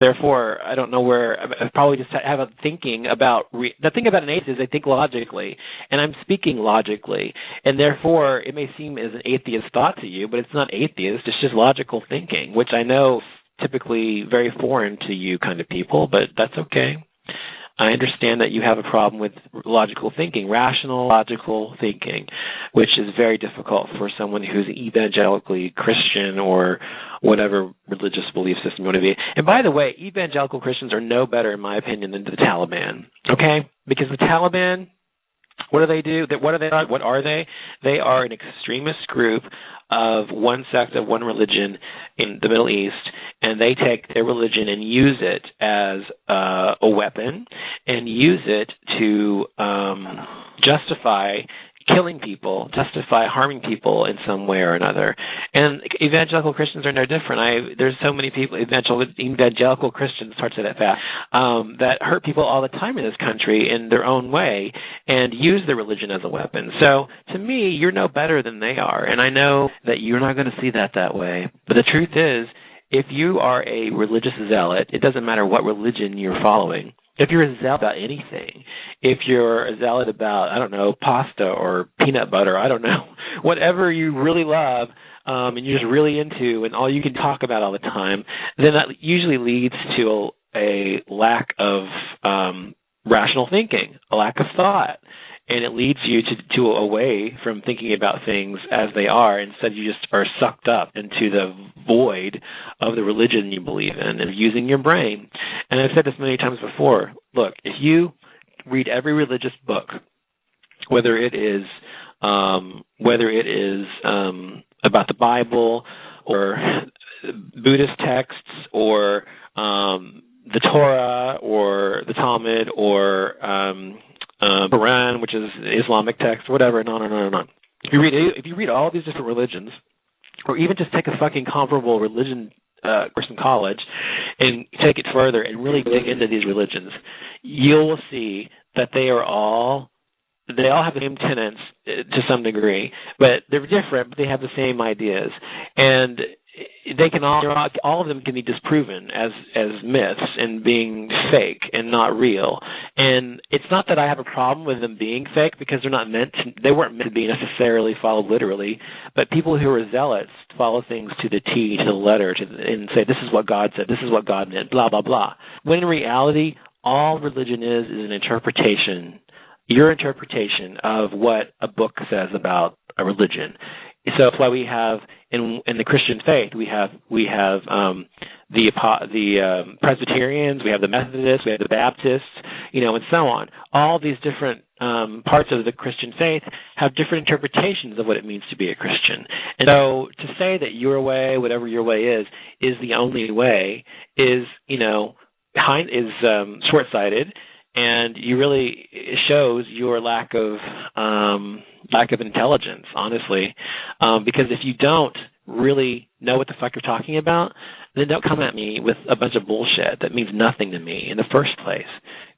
Therefore, I don't know where I probably just have a thinking about the thing about an atheist is they think logically, and I'm speaking logically, and therefore it may seem as an atheist thought to you, but it's not atheist. It's just logical thinking, which I know is typically very foreign to you kind of people, but that's okay. I understand that you have a problem with logical thinking, rational, logical thinking, which is very difficult for someone who's evangelically Christian or whatever religious belief system you want to be. And by the way, evangelical Christians are no better, in my opinion, than the Taliban, okay? Because the Taliban, what do they do? What are they? They are an extremist group of one sect of one religion in the Middle East, and they take their religion and use it as a weapon and use it to justify killing people, justify harming people in some way or another. And evangelical Christians are no different. There's so many people, evangelical Christians, hard to say that fast, that hurt people all the time in this country in their own way and use their religion as a weapon. So to me, you're no better than they are. And I know that you're not going to see that way. But the truth is, if you are a religious zealot, it doesn't matter what religion you're following. If you're a zealot about anything, if you're a zealot about, I don't know, pasta or peanut butter, I don't know, whatever you really love and you're just really into and all you can talk about all the time, then that usually leads to a lack of rational thinking, a lack of thought. And it leads you to away from thinking about things as they are. Instead, you just are sucked up into the void of the religion you believe in and using your brain. And I've said this many times before. Look, if you read every religious book, whether it is about the Bible or Buddhist texts or the Torah or the Talmud or Quran, which is Islamic text, whatever, and on and on and on. If you read all these different religions, or even just take a fucking comparable religion course in college and take it further and really dig into these religions, you will see that they all have the same tenets to some degree, but they're different, but they have the same ideas. And they can all of them can be disproven as myths and being fake and not real. And it's not that I have a problem with them being fake, because they weren't meant to be necessarily followed literally. But people who are zealots follow things to the T, to the letter, and say this is what God said, this is what God meant, blah blah blah. When in reality, all religion is an interpretation, your interpretation of what a book says about a religion. So that's why we have in the Christian faith we have the Presbyterians, we have the Methodists, we have the Baptists, and so on. All these different parts of the Christian faith have different interpretations of what it means to be a Christian. And so to say that your way, whatever your way is the only way is short-sighted. And it shows your lack of intelligence, honestly, because if you don't really know what the fuck you're talking about, then don't come at me with a bunch of bullshit that means nothing to me in the first place.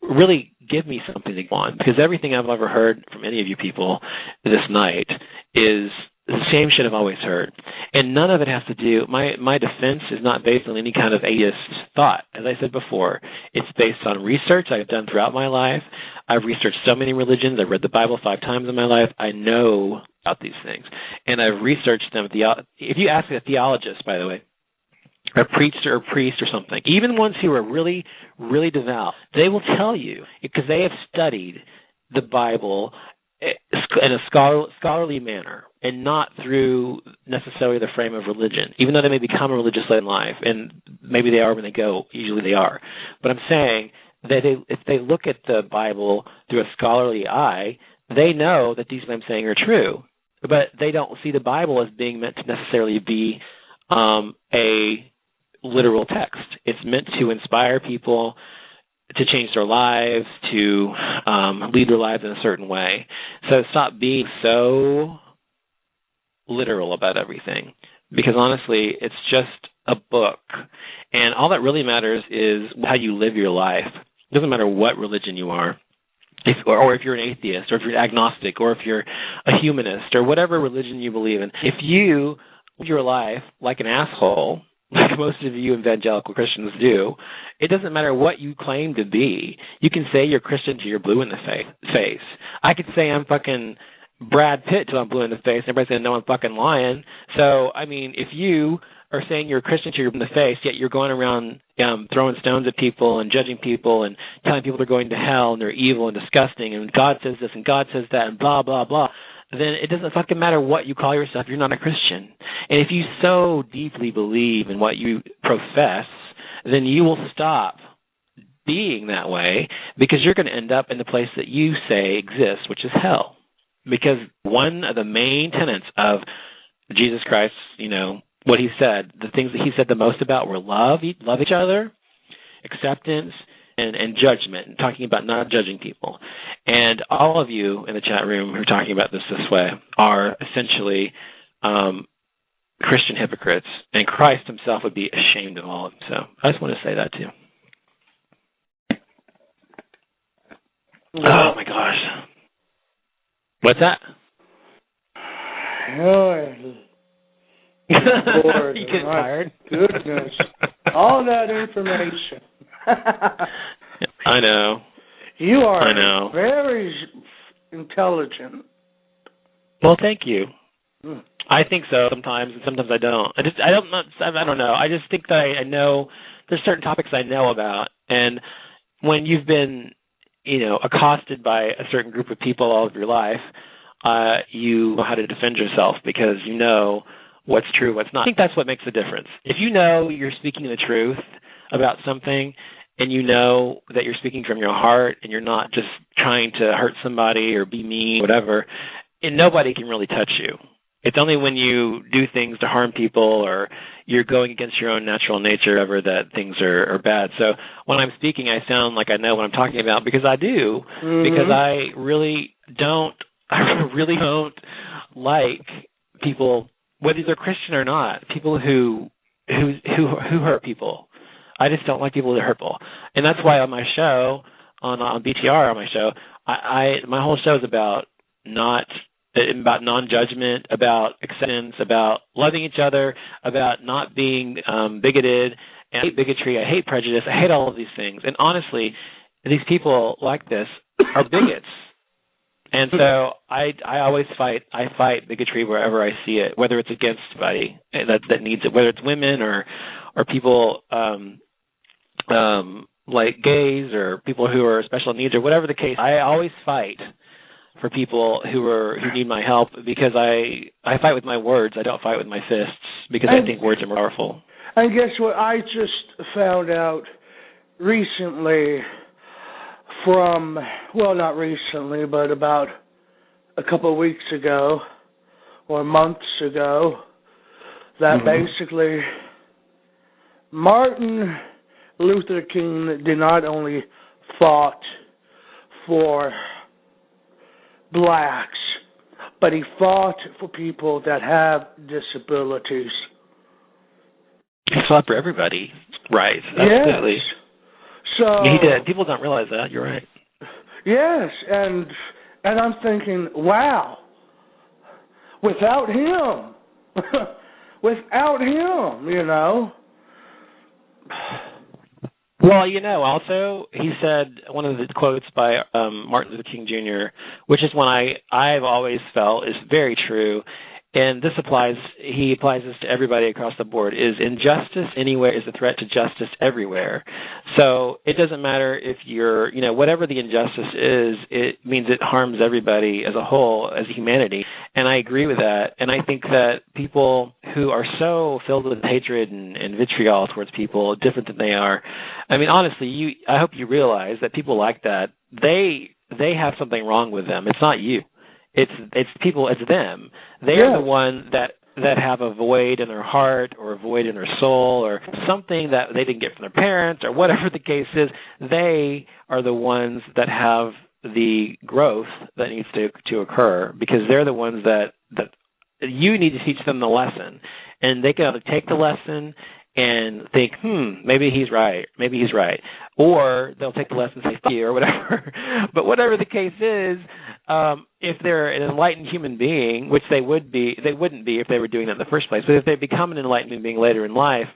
Really give me something to go on, because everything I've ever heard from any of you people this night is the same shit I've always heard. And none of it has to do, my defense is not based on any kind of atheist thought. As I said before, it's based on research I've done throughout my life. I've researched so many religions. I've read the Bible 5 times in my life. I know about these things. And I've researched them. If you ask a theologist, by the way, a preacher or priest or something, even ones who are really, really devout, they will tell you, because they have studied the Bible in a scholarly manner and not through necessarily the frame of religion, even though they may become religious late in life, and maybe they are when they go, usually they are. But I'm saying that if they look at the Bible through a scholarly eye, they know that these things I'm saying are true, but they don't see the Bible as being meant to necessarily be a literal text. It's meant to inspire people to change their lives, to lead their lives in a certain way. So stop being so literal about everything, because honestly, it's just a book. And all that really matters is how you live your life. It doesn't matter what religion you are, or if you're an atheist, or if you're agnostic, or if you're a humanist, or whatever religion you believe in. If you live your life like an asshole, like most of you evangelical Christians do. It doesn't matter what you claim to be. You can say you're Christian till you're blue in the face. I could say I'm fucking Brad Pitt till I'm blue in the face. Everybody's going to know I'm fucking lying. So, I mean, if you are saying you're a Christian till you're in the face, yet you're going around throwing stones at people and judging people and telling people they're going to hell and they're evil and disgusting and God says this and God says that and blah, blah, blah, then it doesn't fucking matter what you call yourself. You're not a Christian. And if you so deeply believe in what you profess, then you will stop being that way because you're going to end up in the place that you say exists, which is hell. Because one of the main tenets of Jesus Christ, what he said, the things that he said the most about were love each other, acceptance, and judgment, and talking about not judging people. And all of you in the chat room who are talking about this way are essentially Christian hypocrites, and Christ himself would be ashamed of all of them. So I just want to say that too. Oh my gosh. What's that? You get tired? Goodness. All that information. I know. You are very intelligent. Well, thank you. I think so sometimes, and sometimes I don't. I don't know. I just think that I know there's certain topics I know about, and when you've been, accosted by a certain group of people all of your life, you know how to defend yourself because you know what's true, what's not. I think that's what makes the difference. If you know you're speaking the truth about something, and you know that you're speaking from your heart, and you're not just trying to hurt somebody or be mean, whatever, and nobody can really touch you. It's only when you do things to harm people or you're going against your own natural nature ever that things are bad. So when I'm speaking, I sound like I know what I'm talking about because I do. Mm-hmm. Because I really don't like people, whether they're Christian or not, people who hurt people. I just don't like people that hurt people. And that's why on my show, on BTR on my show, my whole show is about non-judgment, about acceptance, about loving each other, about not being bigoted. And I hate bigotry, I hate prejudice, I hate all of these things. And honestly, these people like this are bigots. And so I always fight bigotry wherever I see it, whether it's against somebody that needs it, whether it's women or people like gays or people who are special needs or whatever the case. I always fight for people who need my help because I fight with my words. I don't fight with my fists because I think words are more powerful. And guess what? I just found out recently not recently, but about a couple of weeks ago or months ago, that basically Martin Luther King did not only fought for blacks, but he fought for people that have disabilities. He fought for everybody. Right. Absolutely. Yes. So he did. People don't realize that. You're right. Yes, and I'm thinking, wow, without him, Well, also, he said one of the quotes by Martin Luther King Jr., which is one I've always felt is very true, and he applies this to everybody across the board, is injustice anywhere is a threat to justice everywhere. So it doesn't matter if you're, whatever the injustice is, it means it harms everybody as a whole, as humanity. And I agree with that. And I think that people who are so filled with hatred and vitriol towards people, different than they are, I mean, honestly, I hope you realize that people like that, they have something wrong with them. It's not you. It's people, it's them. They're the ones that have a void in their heart or a void in their soul or something that they didn't get from their parents or whatever the case is. They are the ones that have the growth that needs to occur because they're the ones that you need to teach them the lesson. And they can either take the lesson and think, maybe he's right. Or they'll take the lesson and say, fuck you, or whatever. But whatever the case is, if they're an enlightened human being, which they wouldn't be if they were doing that in the first place, but if they become an enlightened human being later in life,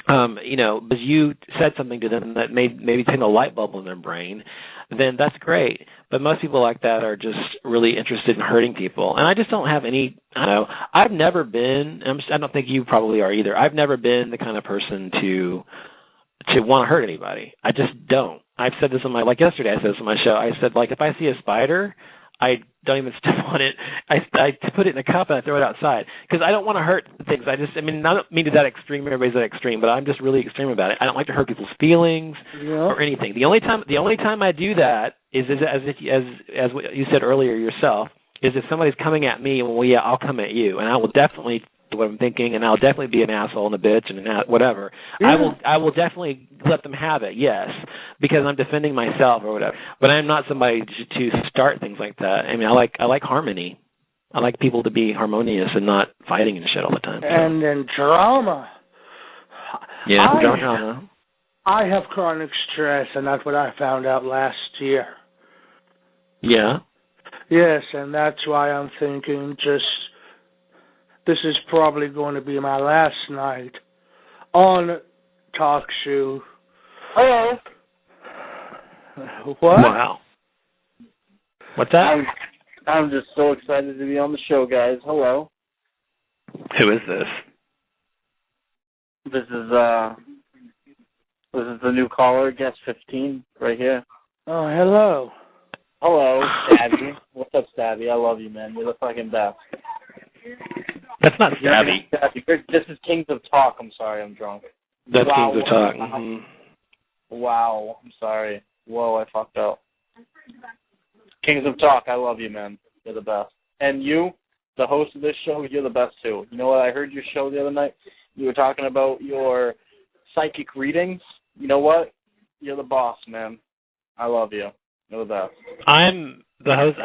because you said something to them that maybe turn a light bulb in their brain, then that's great. But most people like that are just really interested in hurting people. And I just don't have any, I don't know, I've never been, I don't think you probably are either, I've never been the kind of person to want to hurt anybody. I just don't. I've said this like yesterday I said this on my show. I said, like, if I see a spider, I don't even step on it. I put it in a cup and I throw it outside because I don't want to hurt things. I don't mean to that extreme. Everybody's that extreme, but I'm just really extreme about it. I don't like to hurt people's feelings or anything. The only time I do that is as what you said earlier yourself, is if somebody's coming at me, well, yeah, I'll come at you, and I will definitely do what I'm thinking, and I'll definitely be an asshole and a bitch and whatever. Yeah. I will definitely let them have it, yes, because I'm defending myself or whatever. But I'm not somebody to start things like that. I mean, I like harmony. I like people to be harmonious and not fighting and shit all the time. And then drama. Yeah, drama. I have chronic stress, and that's what I found out last year. Yeah? Yes, and that's why I'm thinking this is probably going to be my last night on Talk Show. Hello. What? Wow. What's that? I'm just so excited to be on the show, guys. Hello. Who is this? This is the new caller, guest 15, right here. Oh, hello. Hello, Stabby. What's up, Stabby? I love you, man. You're the fucking best. That's not Stabby. This is Kings of Talk. I'm sorry, I'm drunk. That's Kings of Talk. Mm-hmm. Wow, I'm sorry. Whoa, I fucked up. Kings of Talk, I love you, man. You're the best. And you, the host of this show, you're the best, too. You know what? I heard your show the other night. You were talking about your psychic readings. You know what? You're the boss, man. I love you. You're the best. I'm the host.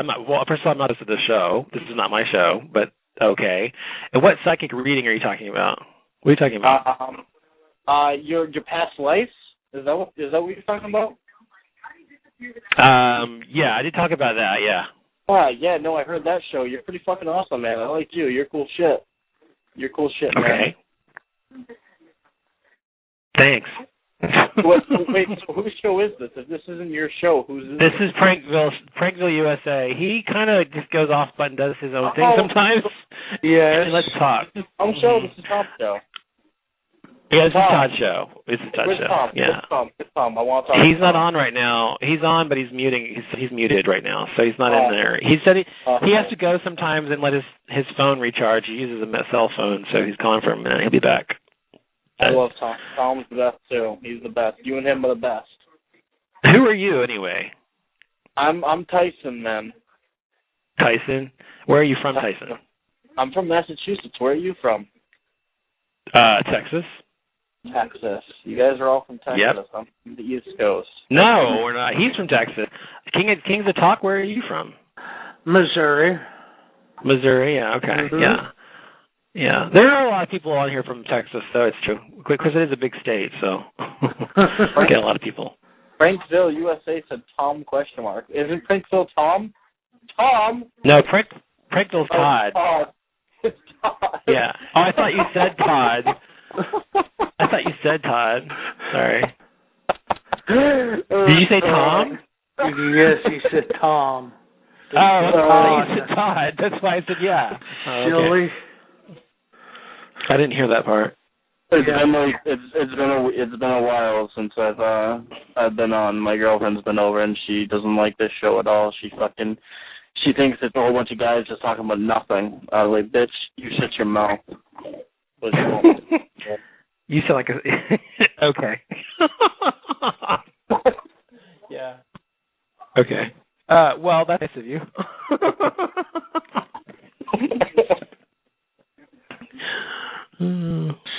First of all, I'm not host of the show. This is not my show, but okay. And what psychic reading are you talking about? What are you talking about? Your past lives? Is that what you're talking about? Yeah, I did talk about that, yeah. Yeah, no, I heard that show. You're pretty fucking awesome, man. I like you. You're cool shit. You're cool shit, man. Okay. Thanks. Wait, so whose show is this? If this isn't your show, whose is this? This is Prankville USA. He kind of just goes off but and does his own thing sometimes. Yeah. Let's talk. Tom show? This is Tom's show. Yeah, this is Todd's show. This is Todd's show. Tom? Yeah. Where's Tom? I want to talk He's not on right now. He's on, but he's muting. He's muted right now, so he's not in there. He said he has to go sometimes and let his phone recharge. He uses a cell phone, so he's calling for a minute. He'll be back. I love Tom. Tom's the best, too. He's the best. You and him are the best. Who are you, anyway? I'm Tyson, man. Tyson? Where are you from, Tyson? I'm from Massachusetts. Where are you from? Texas. Texas. You guys are all from Texas. Yep. I'm from the East Coast. No, we're not. He's from Texas. Kings of Talk, where are you from? Missouri. Missouri, yeah, okay. Mm-hmm. Yeah. Yeah, there are a lot of people on here from Texas, though. It's true, because it is a big state, so I get a lot of people. Prankville USA said Tom ? Isn't Prankville Tom? Tom? No, Prankville's Todd. Todd. It's Todd. Yeah. Oh, I thought you said Todd. I thought you said Todd. Sorry. Did you say Tom? Yes, he said Tom. Oh, I thought you said Todd. That's why I said yeah. Silly. I didn't hear that part. It's been a while since I've been on. My girlfriend's been over and she doesn't like this show at all. She thinks it's a whole bunch of guys just talking about nothing. I was like, bitch, you shut your mouth. You sound like a okay. Yeah. Okay. Well, that's nice of you.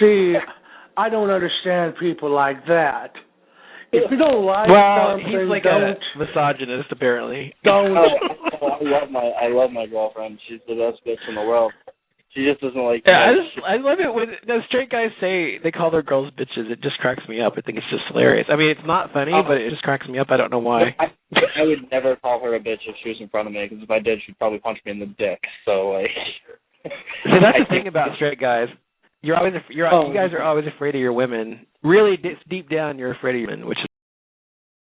See, I don't understand people like that. If you don't like something, he's like a misogynist, apparently. Don't. I love my girlfriend. She's the best bitch in the world. She just doesn't like. Yeah, I love it when straight guys say they call their girls bitches. It just cracks me up. I think it's just hilarious. I mean, it's not funny, but it just cracks me up. I don't know why. I would never call her a bitch if she was in front of me, because if I did, she'd probably punch me in the dick. So like. See, that's the thing about straight guys. You guys are always afraid of your women. Really, deep down, you're afraid of your women, which